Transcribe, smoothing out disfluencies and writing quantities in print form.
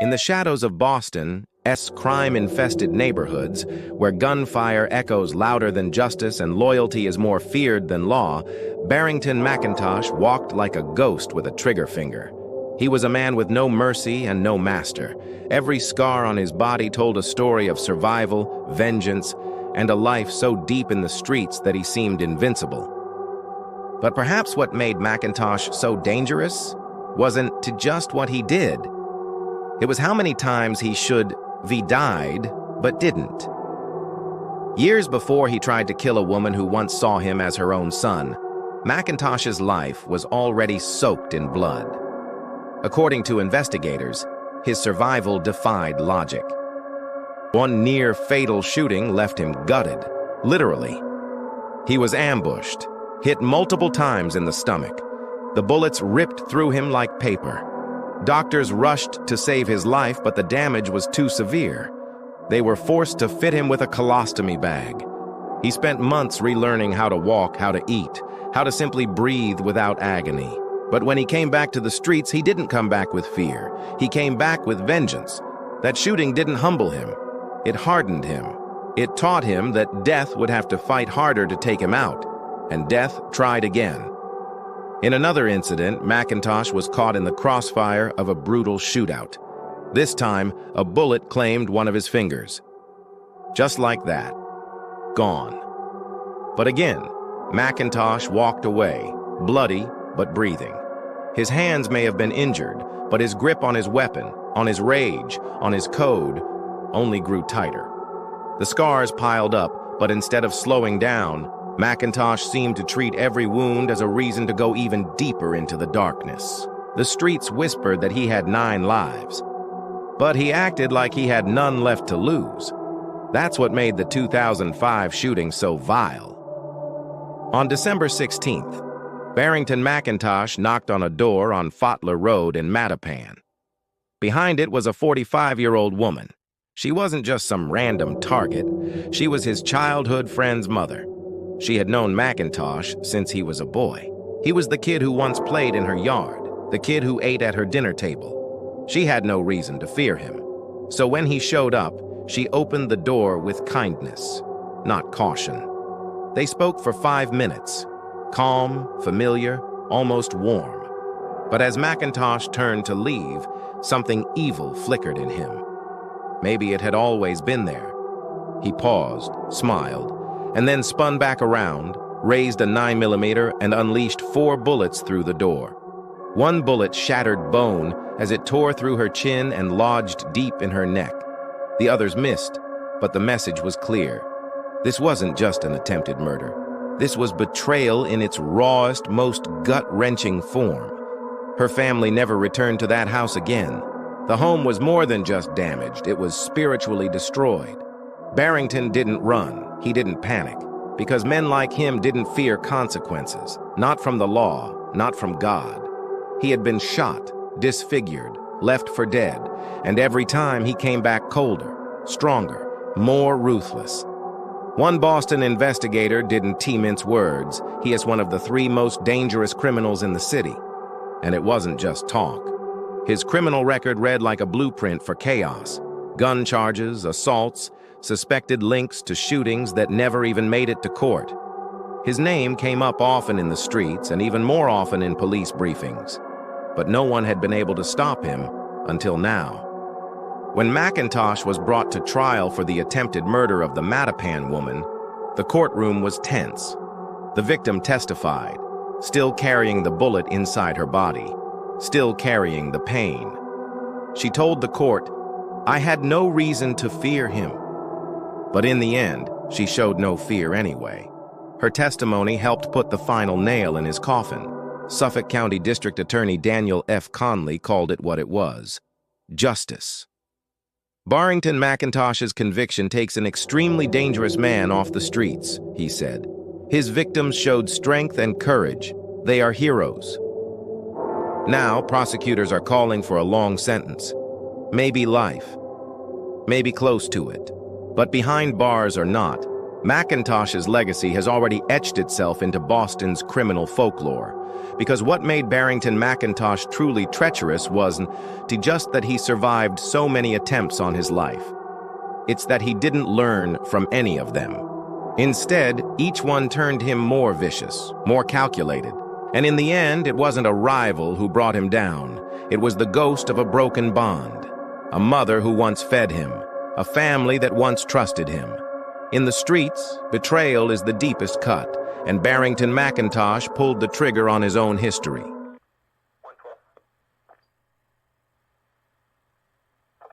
In the shadows of Boston's crime-infested neighborhoods, where gunfire echoes louder than justice and loyalty is more feared than law, Barrington McIntosh walked like a ghost with a trigger finger. He was a man with no mercy and no master. Every scar on his body told a story of survival, vengeance, and a life so deep in the streets that he seemed invincible. But perhaps what made McIntosh so dangerous wasn't to just what he did. It was how many times he should have died, but didn't. Years before he tried to kill a woman who once saw him as her own son, McIntosh's life was already soaked in blood. According to investigators, his survival defied logic. One near-fatal shooting left him gutted, literally. He was ambushed, hit multiple times in the stomach. The bullets ripped through him like paper. Doctors rushed to save his life, but the damage was too severe. They were forced to fit him with a colostomy bag. He spent months relearning how to walk, how to eat, how to simply breathe without agony. But when he came back to the streets, he didn't come back with fear. He came back with vengeance. That shooting didn't humble him. It hardened him. It taught him that death would have to fight harder to take him out, and death tried again. In another incident, McIntosh was caught in the crossfire of a brutal shootout. This time, a bullet claimed one of his fingers. Just like that, gone. But again, McIntosh walked away, bloody but breathing. His hands may have been injured, but his grip on his weapon, on his rage, on his code, only grew tighter. The scars piled up, but instead of slowing down, McIntosh seemed to treat every wound as a reason to go even deeper into the darkness. The streets whispered that he had 9 lives, but he acted like he had none left to lose. That's what made the 2005 shooting so vile. On December 16th, Barrington McIntosh knocked on a door on Fotler Road in Mattapan. Behind it was a 45-year-old woman. She wasn't just some random target. She was his childhood friend's mother. She had known McIntosh since he was a boy. He was the kid who once played in her yard, the kid who ate at her dinner table. She had no reason to fear him. So when he showed up, she opened the door with kindness, not caution. They spoke for 5 minutes, calm, familiar, almost warm. But as McIntosh turned to leave, something evil flickered in him. Maybe it had always been there. He paused, smiled, and then spun back around, raised a 9mm and unleashed 4 bullets through the door. One bullet shattered bone as it tore through her chin and lodged deep in her neck. The others missed, but the message was clear. This wasn't just an attempted murder. This was betrayal in its rawest, most gut-wrenching form. Her family never returned to that house again. The home was more than just damaged, it was spiritually destroyed. Barrington didn't run, he didn't panic, because men like him didn't fear consequences, not from the law, not from God. He had been shot, disfigured, left for dead, and every time he came back colder, stronger, more ruthless. One Boston investigator didn't mince words. He is one of the 3 most dangerous criminals in the city. And it wasn't just talk. His criminal record read like a blueprint for chaos. Gun charges, assaults, suspected links to shootings that never even made it to court. His name came up often in the streets and even more often in police briefings. But no one had been able to stop him until now. When McIntosh was brought to trial for the attempted murder of the Mattapan woman, the courtroom was tense. The victim testified, still carrying the bullet inside her body, still carrying the pain. She told the court, "I had no reason to fear him." But in the end, she showed no fear anyway. Her testimony helped put the final nail in his coffin. Suffolk County District Attorney Daniel F. Conley called it what it was: justice. Barrington McIntosh's conviction takes an extremely dangerous man off the streets, he said. His victims showed strength and courage. They are heroes. Now, prosecutors are calling for a long sentence. Maybe life. Maybe close to it. But behind bars or not, McIntosh's legacy has already etched itself into Boston's criminal folklore. because what made Barrington McIntosh truly treacherous wasn't just that he survived so many attempts on his life. It's that he didn't learn from any of them. Instead, each one turned him more vicious, more calculated. And in the end, it wasn't a rival who brought him down. It was the ghost of a broken bond. A mother who once fed him. A family that once trusted him. In the streets, betrayal is the deepest cut, and Barrington McIntosh pulled the trigger on his own history.